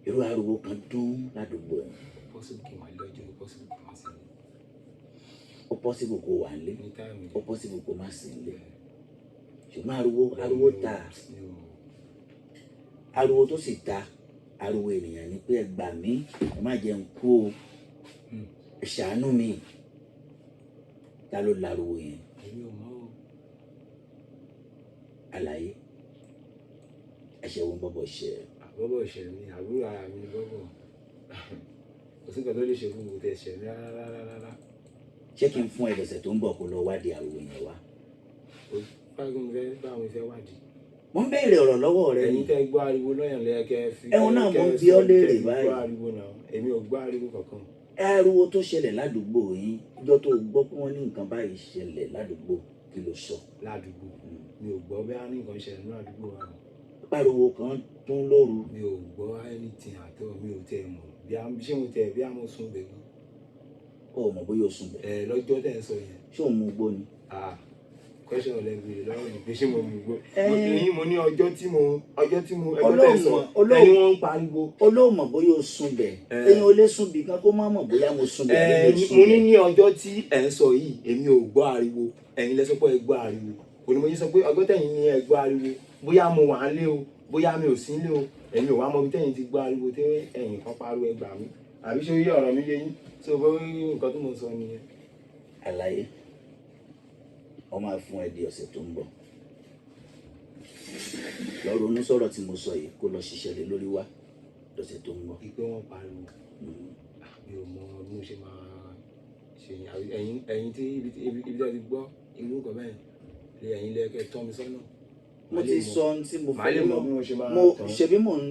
ìró ariwo kan dún ládùúgbò yẹn. pọ́sibù kí wọ́n á lé ọjọ́ pọ́sibù kí wọ́n á sí ilé. ó pọ́sibù kó wà nílé ní táìmù ó pọ́sibù kó má sí nílé ṣùgbọ́n ariwo ta ariwo tó sì ta ariwo ènìyàn ni pé ẹ gbà mí ẹ má jẹun kú o ẹ ṣàánú mi ta ló lariwo yẹn. èmi ò mọ̀ o. àlàyé ẹ̀ṣẹ̀ wo bọ́bọ̀ ṣe. bọ́bọ̀ ṣẹ̀ mi àbúrò ara mi ni bọ́bọ̀ kò sí nǹkan tó lè ṣe fún mi tẹ̀ ṣẹ̀ mi rárá. ṣé kí n fún ẹ lọ́sẹ̀ tó ń bọ̀ kó lọ wádìí ariwo yẹn wá. báwo ni fẹ́ wádìí. mo ń béèrè ọ̀rọ̀ lọ́wọ́ rẹ ni. ẹ̀yin tẹ́ gbọ́ ariwo lọ́yàn lẹ́yẹkẹ́ fi. ẹ̀hún náà mo ń bi ọ́ léèrè báyìí. èmi ò gbọ́ ariwo kankan. ariwo tó ṣẹlẹ̀ ládùúgbò yín ọjọ́ tó gbọ́ pé wọ́n ní nǹkan báyìí ṣẹlẹ̀ ládùúgbò kí ló sọ. ládùúgbò mi ò gbọ́ bẹ́ẹ̀ ní nǹkan ṣẹlẹ̀ ní àdúgbò wa. pariwo kan tún lóru. mi ò gbọ́ anything àtọ́ mi ò tẹ̀ mọ̀ ṣé mo tẹ̀ bí a mo sùn bẹ̀ gan. ó mọ̀ bóyá o sùn bẹ̀. lọ́jọ́ tẹ̀ ń sọ yẹn. ṣé òun mú gbó ni. question ọ̀lẹ́gbẹ̀rẹ̀ lọ́wọ́ mi pé ṣé mo mú gbó. mo ní ọjọ́ tí mo ẹgbẹ́ tẹ̀ sọ ẹni wọ́n ń pariwo. olóòmọ̀ bóyá o sùn bẹ̀. ẹ̀yin ò lè sùn bì kan kó má mọ̀ bóyá mo sùn bẹ̀. mo ní ní ọjọ́ tí ẹ̀ ń sọ yìí èmi ò gbọ́ ariwo ẹ̀yin lẹ sọ pé ẹ gbọ́ ariwo onímọ̀jú sọ pé ọjọ́ tẹ̀yin ní ẹ gbọ́ ariwo bóyá mo wà ń lé o bóyá mi ò sí ń lé o ẹ̀yin ò wá mọ bí tẹ̀yin ti gbọ́ ariwo tẹ́ ẹ̀yin kan pariwo ẹ gbà mí àbí ṣé orí ọ̀rọ̀ mi yé yín tó bó nǹkan tó mò ń sọ nìyẹn. àlàyé wọ́n máa fún ẹ di ọ̀sẹ̀ tó ń bọ̀ lọ ronú sọ̀rọ̀ tí mo sọ yìí kó lọ ṣiṣẹ́ lé lórí wá lọ́sẹ̀ tó ń bọ̀. ìpè wọn pariwo mi ò mọ bí mo ṣe máa ṣe ẹ̀yin tí ibi tí a ti gbọ́ irú nǹkan bẹ́ẹ̀ lè ẹ̀yin lẹ́kẹ́ tọ́ mi sọ́nà. mo ti sọ ohun tí mo màá lè mọ bí mo ṣe máa tán. ṣebí mò ń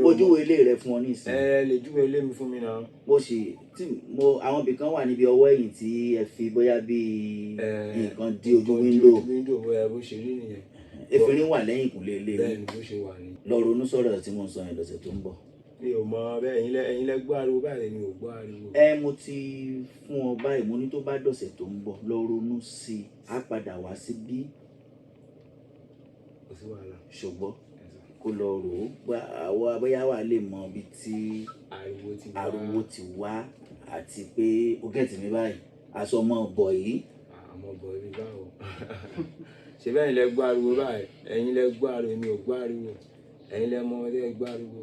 ojúwe ilé rẹ fún ọ ní ìsìn. lè júwe ilé mi fún mi náà. mo sì àwọn ibì kan wà níbi ọwọ́ ẹ̀yìn tí ẹ fi bóyá bíi nǹkan dí ojú wíńdò. bó ṣe rí nìyẹn. efirin wà lẹ́yìn ìkùnlé ilé bẹ́ẹ̀ ni bó ṣe wà ní. lọ ronú sọ̀rọ̀ tí mo sọ yẹn lọ́sẹ̀ tó ń bọ̀. mi ò mọ bẹ́ẹ̀ ẹ̀yin lẹ gbọ́ ariwo báyìí mi ò gbọ́ ariwo. mo ti fún ọ báyìí mo ní tó bá dọ̀sẹ̀ tó ń bọ̀ lọ ronú sí i á padà wá sí bí. kò sí wàhálà. ṣùgbọ́n kó lọ rò ó bóyá wà lè mọ ibi tí ariwo ti wá àti pé ó gẹ̀tì mi báyìí aṣọ ọmọ ọ̀bọ̀ yìí. àmọ́ ọ̀bọ̀ yìí báwo ṣe bẹ́ẹ̀ ni lẹ gbọ́ ariwo báyìí ẹ̀yin lẹ gbọ́ ariwo mi ò gbọ́ ariwo ẹ̀yin lẹ mọ ọmọdé gbọ́ ariwo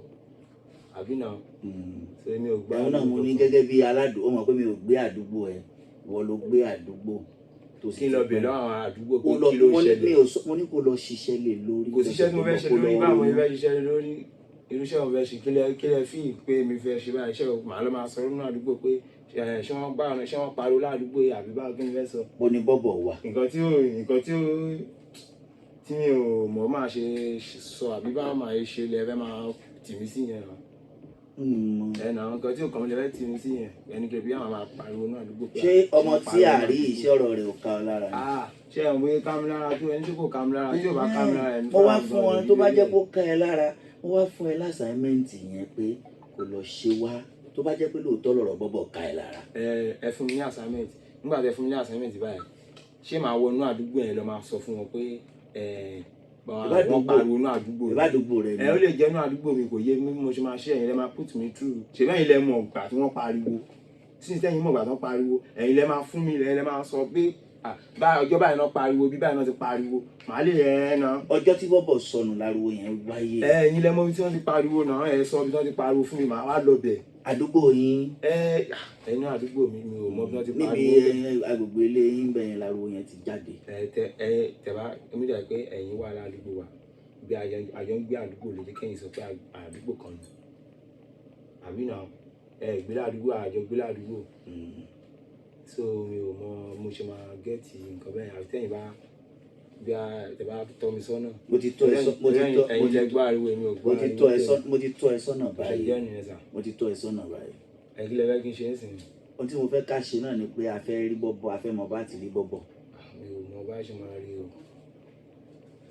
àbí náà ṣe mi ò gbọ́ ariwo. ẹ̀hún náà mo ní gẹ́gẹ́ bí aládùúgbò ó mọ̀ pé mi ò gbé àdúgbò ẹ̀ wọ́n ló gbé àdúgbò kí n lọ bèèrè lọ́wọ́ àwọn àdúgbò pé ó lọ kí ló ṣẹlẹ̀. mo ní kó lọ ṣiṣẹ́ lé lórí. kò síṣẹ́ tí mo fẹ́ ṣe lórí báwo ni fẹ́ ṣiṣẹ́ lórí irúṣẹ́ mo fẹ́ ṣe kílẹ̀ fi pé mi fẹ́ ṣe báyìí iṣẹ́ màá lọ máa sọ nínú àdúgbò pé ṣé wọ́n pariwo ládùúgbò àbí báwo kí n fẹ́ sọ. bó ní bọ́bọ̀ wà. nǹkan tí mi ò mọ̀ máa ṣe sọ àbí báwo máa ṣe lẹ fẹ́ máa tì mí sí yẹn ẹnà àwọn nǹkan tí ò kàn lè fẹ́ tì mí sí yẹn ẹni kẹ bí àwọn máa pariwo náà àdúgbò pé. ṣé ọmọ tí a rí iṣẹ́ ọ̀rọ̀ rẹ̀ ò ká ọ lára ni. ṣé ẹ̀ ń wé ká mi lára tó ẹni tí kò ká mi lára tí ò bá ká mi lára ẹni. mo wá fún ọ tó bá jẹ́ kó ká ẹ lára mo wá fún ẹ lásàímẹ́ǹtì yẹn pé kò lọ ṣe wá tó bá jẹ́ pé lóòótọ́ lọ̀rọ̀ bọ́bọ̀ ká ẹ lára. ẹ fún mi ní assignment nígbà tẹ fún mi ní assignment báyìí ṣé màá wọnú àdúgbò yẹn lọ máa sọ fún wọn pé wọ́n pariwo inú àdúgbò rẹ ni. ó lè jẹ́ inú àdúgbò mi kò yé mi bí mo ṣe máa ṣe ẹ̀yin lẹ́ máa put me through ṣe bẹ́ẹ̀ ilẹ̀ mọ̀ gbà tí wọ́n pariwo sísè ẹ̀yin mọ̀ gbà tí wọ́n pariwo ẹ̀yin lẹ́ máa fún mi ẹ̀yin lẹ́ máa sọ pé ọjọ́ báyìí náà pariwo bí báyìí náà ti pariwo màá lè ẹ̀ náà. ọjọ́ tí bọ́bọ̀ sọnù láriwo yẹn wáyé. ẹ̀yin lẹ́ mọ̀ bí tí wọ́n ti pariwo náà ẹ̀ sọ bí wọ́n ti pariwo fún mi màá wá lọ bẹ̀. àdúgbò yín. ẹ̀yin àdúgbò mi ò mọ̀ bí wọ́n ti pariwo. níbi agbègbè ilé yín bẹ̀yẹn láriwo yẹn ti jáde. tẹ̀bá èmi dà pé ẹ̀yin wà ládùúgbò wa bí àjọ ń gbé àdúgbò lè jẹ́ kẹ́yìn sọ pé àdúgbò kan ni àbí náà gbélé àdúgbò àjọ gbélé àdúgbò so mi ò mọ mo ṣe máa gẹ́ẹ̀tì nǹkan bẹ́ẹ̀ àti tẹ́yìn bá bí tẹ́ bá tọ́ mi sọ́nà. mo ti tọ́ ẹ sọ́nà báyìí. ẹ kí lẹ fẹ́ kí n ṣe é sìn. ohun tí mo fẹ́ ká ṣe náà ni pé a fẹ́ rí bọ́bọ̀ a fẹ́ mọ bá ti rí bọ́bọ̀. mi ò mọ bá ṣe máa rí o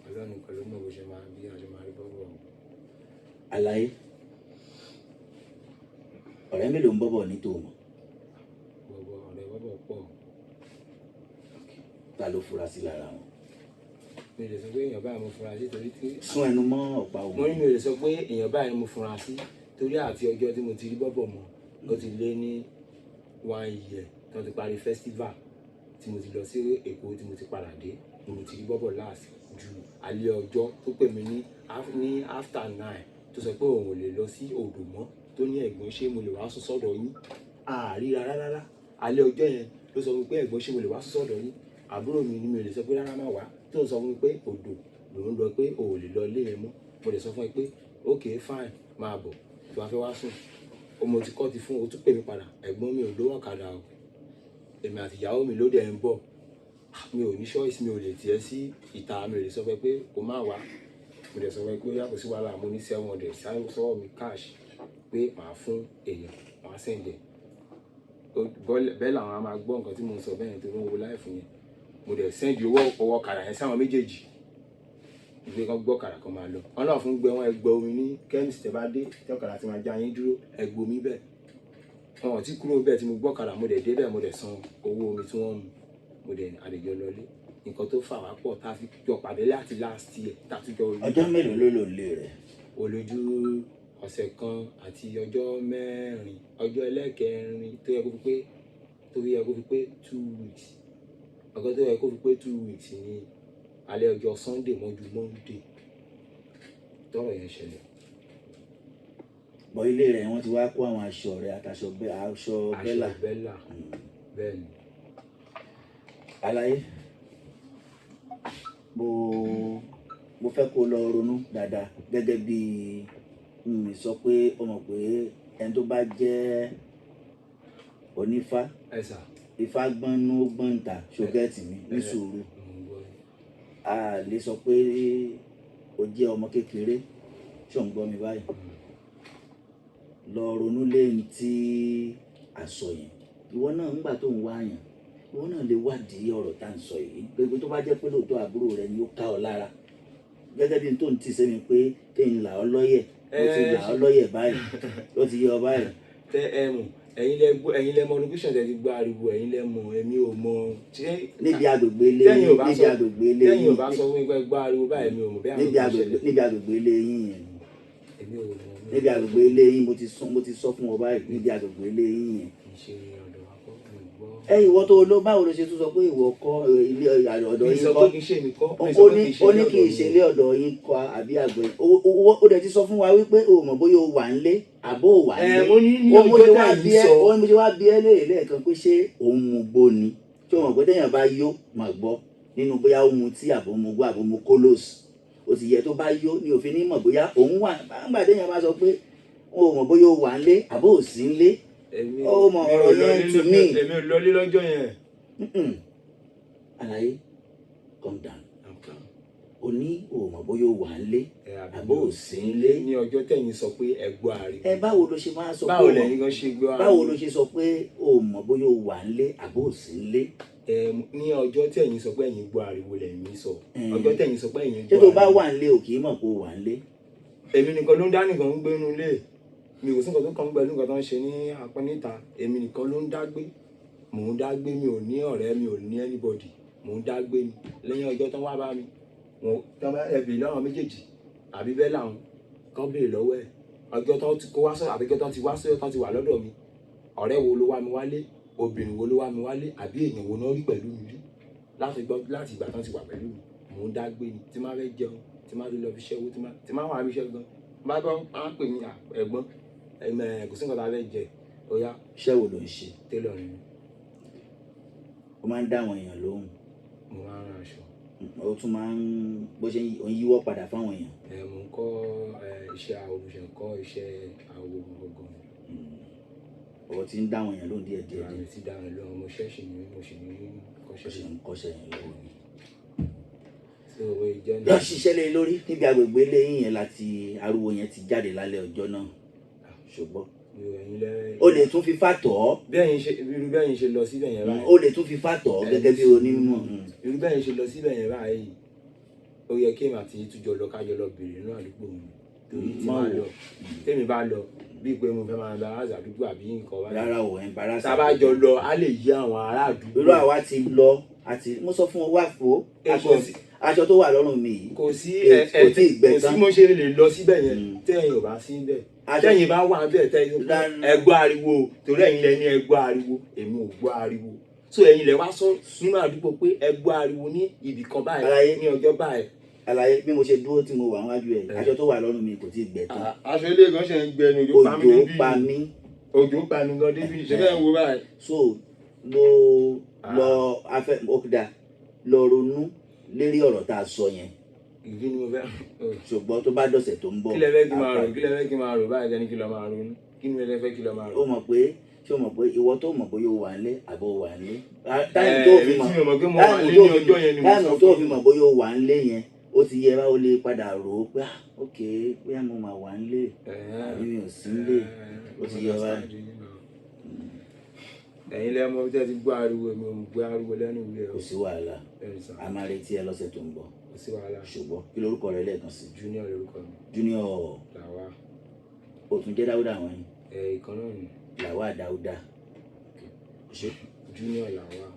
ọlọ́run pẹ̀lú mọ̀ bó ṣe máa bí a ṣe máa rí bọ́bọ̀. àlàyé ọ̀rẹ́ mélòó ń bọ́bọ̀ ní tòun. ọ̀rẹ́ bọ́bọ̀ pọ̀. ta ló fura sí lára wọn. mi ò lè sọ pé èèyàn báyìí mo fura sí torí tí. sún ẹnu mọ́ ọ̀pá òun. mo ní mi ò lè sọ pé èèyàn báyìí mo fura sí torí àti ọjọ́ tí mo ti rí bọ́bọ̀ mọ́ ó ti lé ní 1 year tí wọ́n ti parí festival tí mo ti lọ sí Èkó tí mo ti padà dé ni mo ti rí bọ́bọ̀ last ju alẹ́ ọjọ́ tó pè mí ní after 9 tó sọ pé òun ò lè lọ sí odò mọ́ tó ní ẹ̀gbọ́n ṣé mo lè wá sùn sọ́dọ̀ yín àríra rárá alẹ́ ọjọ́ yẹn ló sọ fún mi pé ẹ̀gbọ́n ṣé mo lè wá sùn sọ́dọ̀ yín àbúrò mi ni mi ò lè sọ pé rárá má wá tó ń sọ fún mi pé odò lòún lọ pé o ò lè lọ ilé yẹn mọ́ mo lè sọ fún ẹ pé ok fine máa bọ̀ tí wàá fẹ́ wá sùn ọmọ tí kọ́ ti fún o tún pè mí padà ẹ̀gbọ́n mi ò lówó ọ̀kadà o èmi àti ìyàwó mi ló dẹ̀ ń bọ̀ mi ò ní choice mi ò lè tiẹ̀ sí ìta mi ò lè sọ fún ẹ pé kò má wá mo lè sọ fún ẹ pé yàtọ̀ sí wàhálà mo ní 700 sọ́wọ́ mi cash pé màá fún èèyàn màá sẹ́ǹdẹ̀ bẹ́ẹ̀ làwọn a máa gbọ́ nǹkan tí mo sọ bẹ́ẹ̀ tó ń wo láìfún yẹn mo dẹ̀ sẹ́ǹdì owó ọ̀kadà yẹn sáwọn méjèèjì ìgbé kan gbọ́ ọ̀kadà kan máa lọ wọn náà fún gbẹ wọn ẹgbẹ́ omi ní chemist tẹ bá dé tí ọ̀kadà ti máa já yín dúró ẹgbẹ́ omi bẹ́ẹ̀ wọn ò tí kúrò bẹ́ẹ̀ tí mo gbọ́ ọ̀kadà mo dẹ̀ dé bẹ́ẹ̀ mo dẹ̀ san owó omi tí wọ́n mu mo dẹ̀ àlejò lọlé nǹkan tó fà wá pọ̀ tá a fi jọ pàdé láti last year tá a tún jọ. ọjọ́ mélòó ló lò lé rẹ̀. olójú ọ̀sẹ̀ kan àti ọjọ́ mẹ́rin ọjọ́ ẹlẹ́kẹrin tó yẹ kó fi pé 2 weeks ọjọ́ tó yẹ kó fi pé 2 weeks ní alẹ́ ọjọ́ Sunday mọ́jú Monday tọ́rọ̀ yẹn ṣẹlẹ̀. bọ̀ ilé rẹ̀ wọ́n ti wá kó àwọn aṣọ rẹ̀ àtàṣọ bẹ́là. bẹ́ẹ̀ ni. àlàyé mo fẹ́ kó lọ ronú dáadáa gẹ́gẹ́ bí mi sọ pé o mọ̀ pé ẹni tó bá jẹ́ onífá ifá gbọ́nú gbọ́ǹta ṣògẹ́tì mi ní sùúrù a lè sọ pé o jẹ́ ọmọ kékeré ṣó ń gbọ́ mi báyìí lọ ronú lẹ́yìn tí àsọ yẹn ìwọ náà ńgbà tó ń wá yàn ìwọ náà lè wádìí ọ̀rọ̀ tá à ń sọ yìí gbogbo tó bá jẹ́ pé lóòótọ́ àbúrò rẹ ni ó ká ọ lára gẹ́gẹ́ bí n tó ń tì sẹ́mi pé kí n là ọ́ lọ́yẹ̀ mo ti là ọ́ lọ́yẹ̀ báyìí ó ti yé ọ báyìí. tẹ ẹ mọ ẹ̀yin lẹ mọ olùkíṣàn tẹ ti gbọ́ ariwo ẹ̀yin lẹ mọ èmi ò mọ. níbi agbègbè ilé yín tẹ̀yin ò bá sọ fún mi pé gbọ́ ariwo báyìí mi ò mọ bí àwọn ọmọ ṣẹlẹ̀. níbi agbègbè ilé yín yẹn èmi ò mọ. níbi agbègbè ilé yín mo ti sọ fún ọ báyìí níbi agbègbè ilé yín yẹn. kì í ṣe ọ̀dọ̀ wa kọ́ mi gbọ́. ìwọ tó lọ báwo ló ṣe tún sọ pé ìwọ kọ́ ilé ọ̀dọ̀ yín kọ́ ó ní kì í ṣe ilé ọ̀dọ̀ yín kọ́ àbí àgbẹ̀ ó dẹ̀ ti sọ fún wa wípé o mọ̀ bóyá o wà nílé àbó o wà nílé mo ní ọjọ́ tá à ń sọ mo ṣe wá bí ẹ léèrè lẹ́ẹ̀kan pé ṣé òun mú gbó ni tí o mọ̀ pé téèyàn bá yó máa gbọ́ nínú bóyá ó mu tí àbò mu gbó àbò mu kólòs ó sì yẹ tó bá yó ní òfin ní mọ̀ bóyá òun wà nígbà téèyàn bá sọ pé o mọ̀ bóyá o wà ń lé àbó ò sí ń lé ó mọ ọ̀rọ̀ yẹn tù mí. èmi ò lọlé lọ́jọ́ yẹn. àlàyé calm down o ní o mọ̀ bóyá o wà ń lé àbó ò sí ń lé. ní ọjọ́ tẹ̀yìn sọ pé ẹ gbọ́ ariwo. báwo ló ṣe máa sọ pé báwo lẹ́yìn kan ṣe gbọ́ ariwo. báwo ló ṣe sọ pé o mọ̀ bóyá o wà ń lé àbó ò sí ń lé. ní ọjọ́ tẹ̀yìn sọ pé ẹ̀yin gbọ́ ariwo lẹ́yìn sọ ọjọ́ tẹ̀yìn sọ pé ẹ̀yin gbọ́ ṣé ariwo. tó bá wà ń lé o kì í mọ̀ pé o wà ń lé. èmi nìkan ló ń dá nìkan ń gbé inú ilé mi kò sí nǹkan tó kàn ń gbẹ nǹkan tó ń ṣe ní apá níta èmi nìkan ló ń dá gbé mò ń dá gbé mi ò ní ọ̀rẹ́ mi ò ní anybody mò ń dá gbé ni lẹ́yìn ọjọ́ tán wá bá mi wọn tán bá ẹbí lọ́wọ́ méjèèjì àbí bẹ́ẹ̀ làwọn kan béèrè lọ́wọ́ ẹ̀ ọjọ́ tán ti kó wá sọ́dọ̀ àbí ọjọ́ tán ti wá sọ́dọ̀ tán ti wà lọ́dọ̀ mi ọ̀rẹ́ wo ló wá mi wálé obìnrin wo ló wá mi wálé àbí èèyàn wo náà rí pẹ̀lú mi rí láti ìgbà tán ti wà pẹ̀lú mi mò ń dá gbé ni tí má fẹ́ jẹun tí má lọ fi ṣẹ́wó tí má wà mí ṣẹ́ gan má bá wọn pè mí ẹ̀gbọ́n kò sí nǹkan tá a fẹ́ jẹ ọ̀yá. iṣẹ́ wo ló ń ṣe. télọ̀ ni. ó máa ń dá àwọn èèyàn lóhùn. mo máa ń rán aṣọ. ó tún máa ń bó ṣe ń yíwọ́ padà fáwọn èèyàn. mo ń kọ́ iṣẹ́ àwòrán kọ́ iṣẹ́ àwòrán gbọ̀ngàn. ọwọ́ tí ń dá àwọn èèyàn lóhùn díẹ̀ díẹ̀. àmì ti dá àwọn lóhùn mo ṣẹ́ṣì ní mo sì ní kọ́ṣẹ́. ń kọ́ṣẹ́ yẹn lọ́wọ́ ni. lọ ṣiṣẹ́ lé lórí níbi agbègbè lẹ́yìn yẹn láti ariwo yẹn ti jáde lálẹ́ ọjọ́ náà ṣùgbọ́n o lè tún fi fàtọ̀ ọ́. irú bẹ́yìn ṣe lọ síbẹ̀ yẹn báyìí. o lè tún fi fàtọ̀ ọ́ gẹ́gẹ́ bí onímọ̀. irú bẹ́yìn ṣe lọ síbẹ̀ yẹn báyìí ó yẹ kí èmi àti túnjọ lọ kájọ lọ bèrè inú àdúgbò mi torí tí máa lọ tèmi bá lọ bíi pé mo fẹ́ máa bá aráàlú àdúgbò àbí nǹkan báyìí. rárá o embarrass. tá a bá jọ lọ á lè yí àwọn ará àdúgbò. irú àwa ti lọ àti mo sọ fún ọ wá fò aṣọ tó wà lọ́rùn mi yìí. kò sí kò sí mo ṣe lè lọ síbẹ̀ yẹn tẹ́yìn ò bá sí bẹ́ẹ̀ tẹ́yìn bá wà bẹ́ẹ̀ tẹ́yìn ẹ gbọ́ ariwo torí ẹ̀yin lẹ ní ẹ gbọ́ ariwo èmi ò gbọ́ ariwo so ẹ̀yin lẹ wá sọ nínú àdúgbò pé ẹ gbọ́ ariwo ní ibì kan báyìí ní ọjọ́ báyìí. àlàyé bí mo ṣe dúró tí mo wà wájú ẹ aṣọ tó wà lọ́rùn mi kò tí ì gbẹ tán. aṣọ ilé gan ṣe ń gbẹ ní òjò pa mí òjò pa mí. òjò pa mí gan débi ṣe bẹ́ẹ̀ wo báyìí. so lọ afẹ òkúta lọ ronú lérí ọ̀rọ̀ tá a sọ yẹn. ìdí ni mo fẹ́. ṣùgbọ́n tó bá dọ̀sẹ̀ tó ń bọ̀. kí lẹ fẹ́ kí máa rò kí lẹ fẹ́ kí máa rò báyìí jẹ́ ní kí lọ máa ronú kí ni lẹ fẹ́ kí lọ máa rò. ó mọ̀ pé ṣé o mọ̀ pé ìwọ tó mọ̀ bóyá o wà nílé àbọ̀ o wà nílé. táìmù tó fi mọ̀ bóyá o wà nílé yẹn ó ti yẹ báwo lè padà rò ó pé ok bóyá mo máa wà nílé àbí mi ò sí nílé ó ti yẹ wá. ẹ̀yin lẹ́mọ bí tẹ́ ti gbọ́ ariwo mi ò gbọ́ ariwo lẹ́nu ìwé ẹ̀. kò sí wàhálà a máa retí ẹ lọ́sẹ̀ tó ń bọ̀. kò sí wàhálà. ṣùgbọ́n kí lorúkọ rẹ lẹ́ẹ̀kan sí. Junior lorúkọ mi. Junior làwa. o tún jẹ́ Dáúdà wọn ni. ìkan náà ni. làwa Dáúdà. Junior làwa.